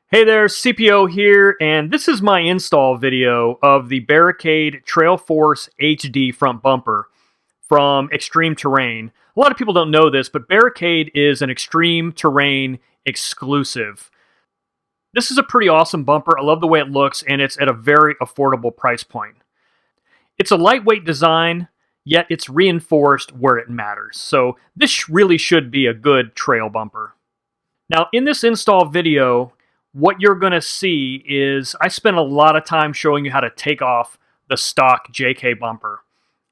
Hey there, CPO here, and this is my install video of the Barricade Trail Force HD front bumper from Extreme Terrain. A lot of people don't know this, but Barricade is an Extreme Terrain exclusive. This is a pretty awesome bumper. I love the way it looks, and it's at a very affordable price point. It's a lightweight design, yet it's reinforced where it matters. So this really should be a good trail bumper. Now, in this install video, what you're going to see is I spent a lot of time showing you how to take off the stock JK bumper.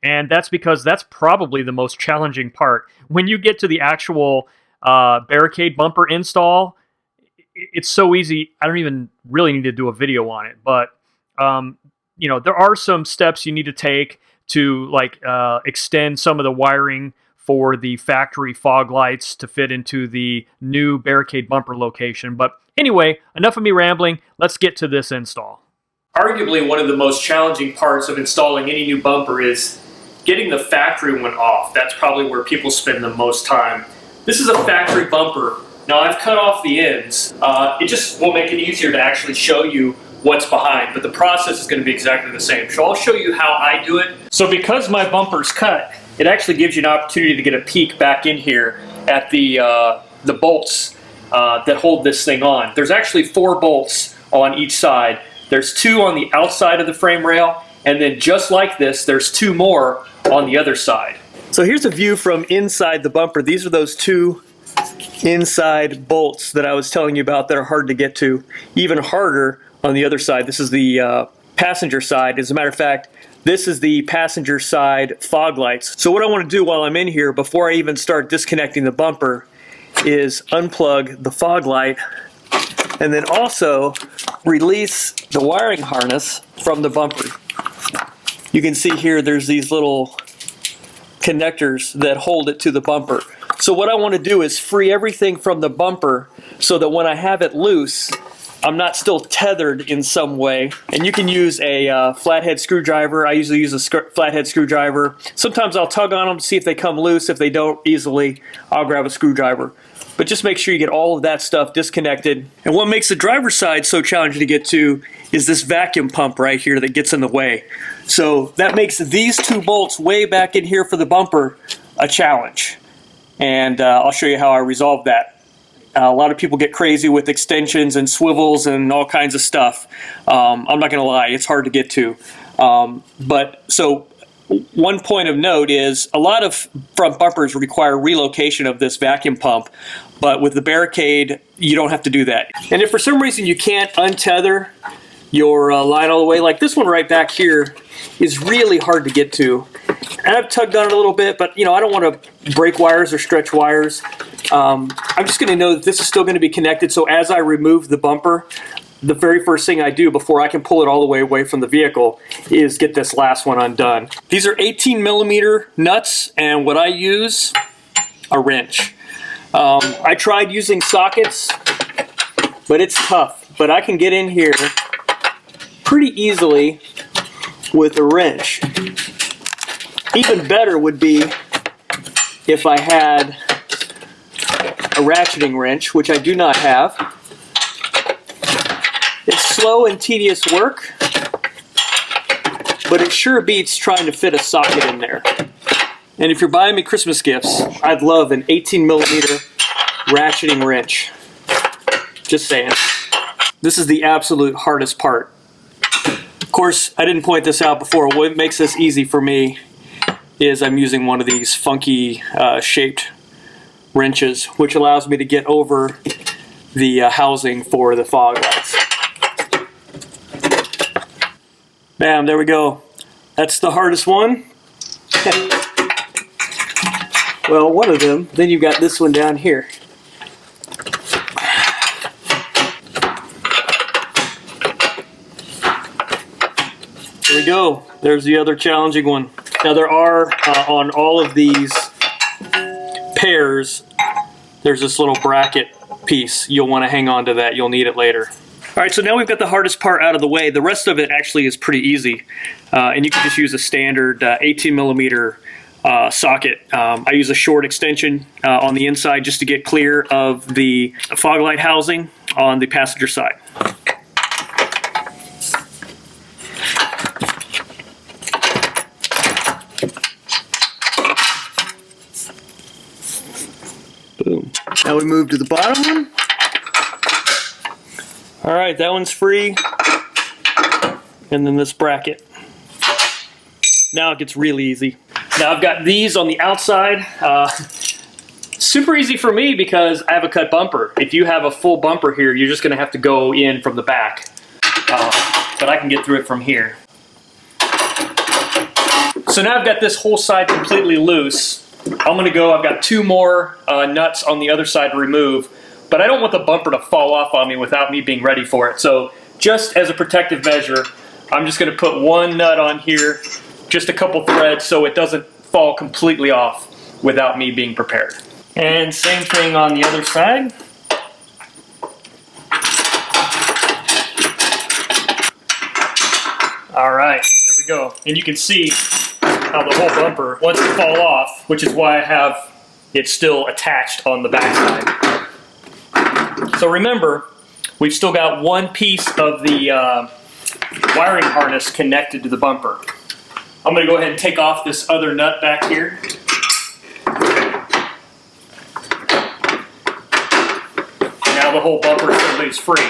And that's because that's probably the most challenging part. When you get to the actual Barricade bumper install, it's so easy. I don't even really need to do a video on it. But, you know, there are some steps you need to take to extend some of the wiring for the factory fog lights to fit into the new Barricade bumper location. But anyway, enough of me rambling. Let's get to this install. Arguably one of the most challenging parts of installing any new bumper is getting the factory one off. That's probably where people spend the most time. This is a factory bumper. Now I've cut off the ends. It just will make it easier to actually show you what's behind, but the process is going to be exactly the same. So I'll show you how I do it. So because my bumper's cut, it actually gives you an opportunity to get a peek back in here at the bolts that hold this thing on. There's actually 4 bolts on each side. There's 2 on the outside of the frame rail, and then just like this, there's 2 more on the other side. So here's a view from inside the bumper. These are those 2 inside bolts that I was telling you about that are hard to get to. Even harder on the other side. This is the passenger side. As a matter of fact, this is the passenger side fog lights. So what I want to do while I'm in here, before I even start disconnecting the bumper, is unplug the fog light and then also release the wiring harness from the bumper. You can see here there's these little connectors that hold it to the bumper. So what I want to do is free everything from the bumper so that when I have it loose, I'm not still tethered in some way. And you can use a flathead screwdriver. I usually use a flathead screwdriver. Sometimes I'll tug on them to see if they come loose. If they don't easily, I'll grab a screwdriver. But just make sure you get all of that stuff disconnected. And what makes the driver's side so challenging to get to is this vacuum pump right here that gets in the way. So that makes these 2 bolts way back in here for the bumper a challenge. And I'll show you how I resolve that. A lot of people get crazy with extensions and swivels and all kinds of stuff. I'm not going to lie, it's hard to get to. So one point of note is a lot of front bumpers require relocation of this vacuum pump, but with the Barricade, you don't have to do that. And if for some reason you can't untether your line all the way, like this one right back here is really hard to get to. And I've tugged on it a little bit, but you know, I don't want to break wires or stretch wires. I'm just going to know that this is still going to be connected, so as I remove the bumper, the very first thing I do before I can pull it all the way away from the vehicle is get this last one undone. These are 18mm nuts, and what I use, a wrench. I tried using sockets, but it's tough. But I can get in here pretty easily with a wrench. Even better would be if I had a ratcheting wrench, which I do not have. It's slow and tedious work, but it sure beats trying to fit a socket in there. And if you're buying me Christmas gifts, I'd love an 18mm ratcheting wrench. Just saying. This is the absolute hardest part. Of course, I didn't point this out before. What makes this easy for me is I'm using one of these funky shaped wrenches, which allows me to get over the housing for the fog lights. Bam, there we go. That's the hardest one. Well, one of them. Then you've got this one down here. There we go. There's the other challenging one. Now there are, on all of these pairs, there's this little bracket piece. You'll want to hang on to that. You'll need it later. All right, so now we've got the hardest part out of the way. The rest of it actually is pretty easy. And you can just use a standard 18mm socket. I use a short extension on the inside just to get clear of the fog light housing on the passenger side. Boom. Now we move to the bottom one. All right, that one's free. And then this bracket. Now it gets really easy. Now I've got these on the outside. Super easy for me because I have a cut bumper. If you have a full bumper here, you're just gonna have to go in from the back. But I can get through it from here. So now I've got this whole side completely loose. I've got 2 more nuts on the other side to remove, but I don't want the bumper to fall off on me without me being ready for it. So just as a protective measure, I'm just gonna put 1 nut on here, just a couple threads so it doesn't fall completely off without me being prepared. And same thing on the other side. All right, there we go. And you can see how the whole bumper wants to fall off, which is why I have it still attached on the back side. So remember, we've still got 1 piece of the wiring harness connected to the bumper. I'm going to go ahead and take off this other nut back here. Now the whole bumper assembly is free.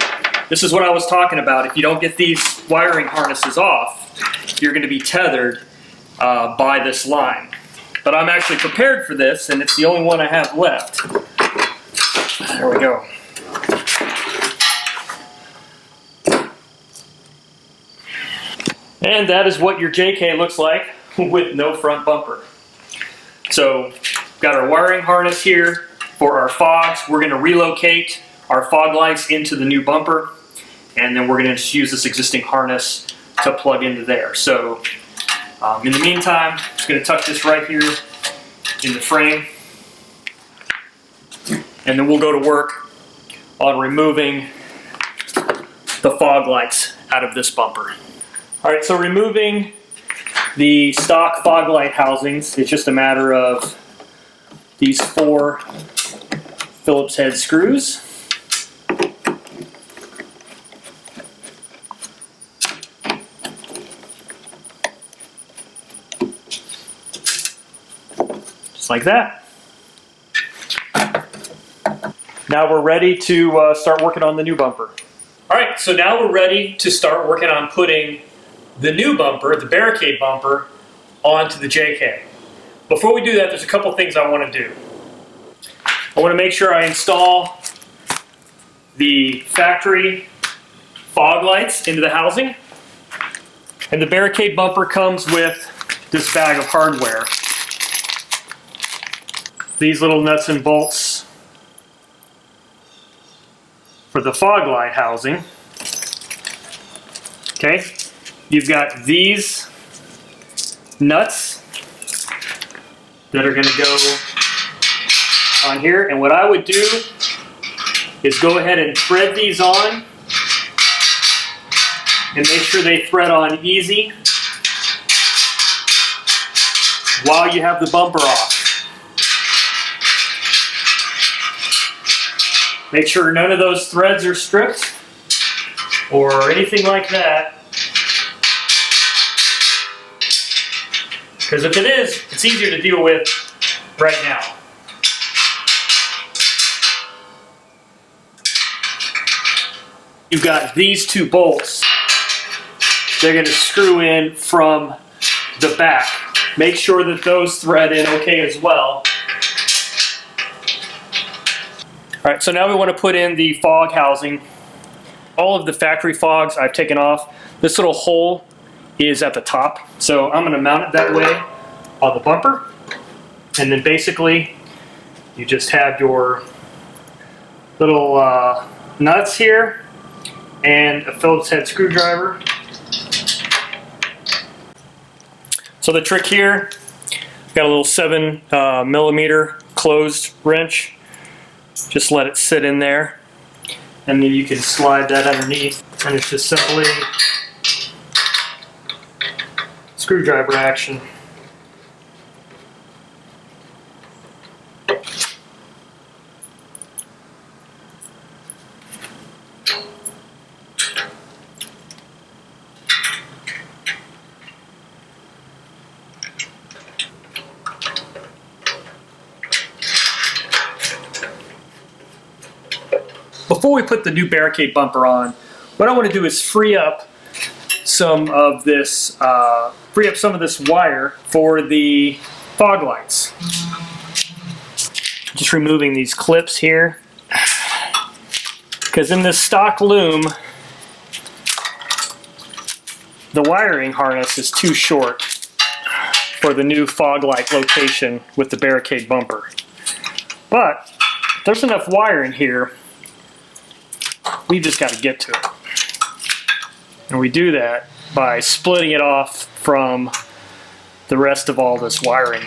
This is what I was talking about. If you don't get these wiring harnesses off, you're going to be tethered by this line. But I'm actually prepared for this, and it's the only one I have left. There we go. And that is what your JK looks like with no front bumper. So, got our wiring harness here for our fogs. We're going to relocate our fog lights into the new bumper, and then we're going to just use this existing harness to plug into there. So, in the meantime, I'm just going to tuck this right here in the frame, and then we'll go to work on removing the fog lights out of this bumper. All right, so removing the stock fog light housings, it's just a matter of these 4 Phillips head screws. Just like that. Now we're ready to start working on the new bumper. All right, so now we're ready to start working on putting the new bumper, the Barricade bumper, onto the JK. Before we do that, there's a couple things I want to do. I want to make sure I install the factory fog lights into the housing. And the Barricade bumper comes with this bag of hardware. These little nuts and bolts for the fog light housing. Okay. You've got these nuts that are going to go on here, and what I would do is go ahead and thread these on and make sure they thread on easy while you have the bumper off. Make sure none of those threads are stripped or anything like that. Because if it is, it's easier to deal with right now. You've got these 2 bolts. They're going to screw in from the back. Make sure that those thread in okay as well. All right, so now we want to put in the fog housing. All of the factory fogs I've taken off. This little hole is at the top, so I'm going to mount it that way on the bumper, and then basically you just have your little nuts here and a Phillips head screwdriver. So the trick here, got a little 7 millimeter closed wrench. Just let it sit in there, and then you can slide that underneath, and it's just simply screwdriver action. before we put the new Barricade bumper on, what I want to do is free up some of this wire for the fog lights. Just removing these clips here, because in this stock loom, the wiring harness is too short for the new fog light location with the Barricade bumper. But there's enough wire in here, we just got to get to it. And we do that by splitting it off from the rest of all this wiring.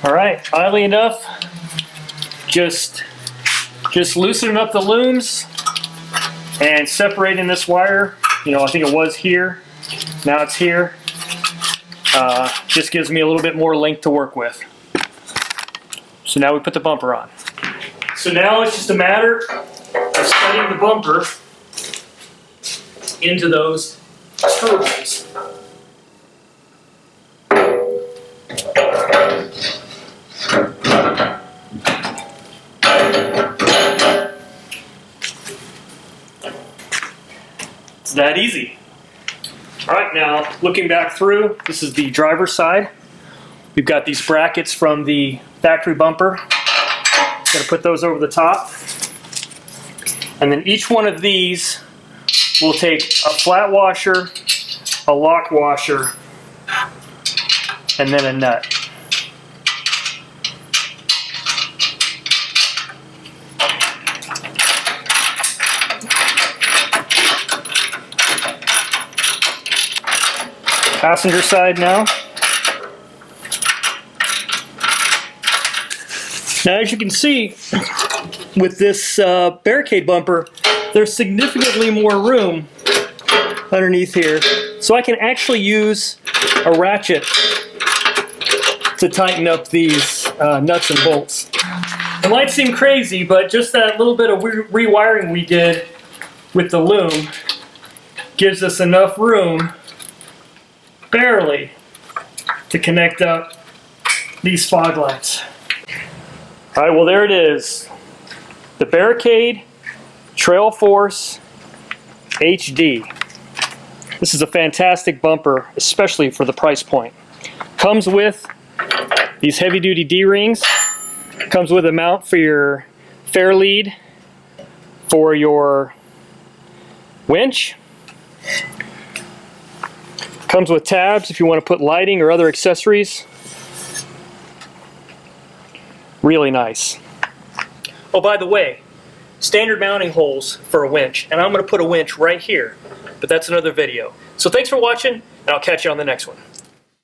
All right, oddly enough, just loosening up the looms and separating this wire. You know, I think it was here, now it's here. Just gives me a little bit more length to work with. So now we put the bumper on. So now it's just a matter of setting the bumper into those screw holes. It's that easy. All right, now looking back through, this is the driver's side. We've got these brackets from the factory bumper. Gonna put those over the top. And then each one of these will take a flat washer, a lock washer, and then a nut. Passenger side now. Now, as you can see, with this Barricade bumper, there's significantly more room underneath here, so I can actually use a ratchet to tighten up these nuts and bolts. It might seem crazy, but just that little bit of rewiring we did with the loom gives us enough room, barely, to connect up these fog lights. All right, well, there it is. The Barricade Trail Force HD. This is a fantastic bumper, especially for the price point. Comes with these heavy-duty D-rings. Comes with a mount for your fair lead, for your winch. Comes with tabs if you want to put lighting or other accessories. Really nice. Oh, by the way, standard mounting holes for a winch, and I'm going to put a winch right here, but that's another video. So thanks for watching, and I'll catch you on the next one.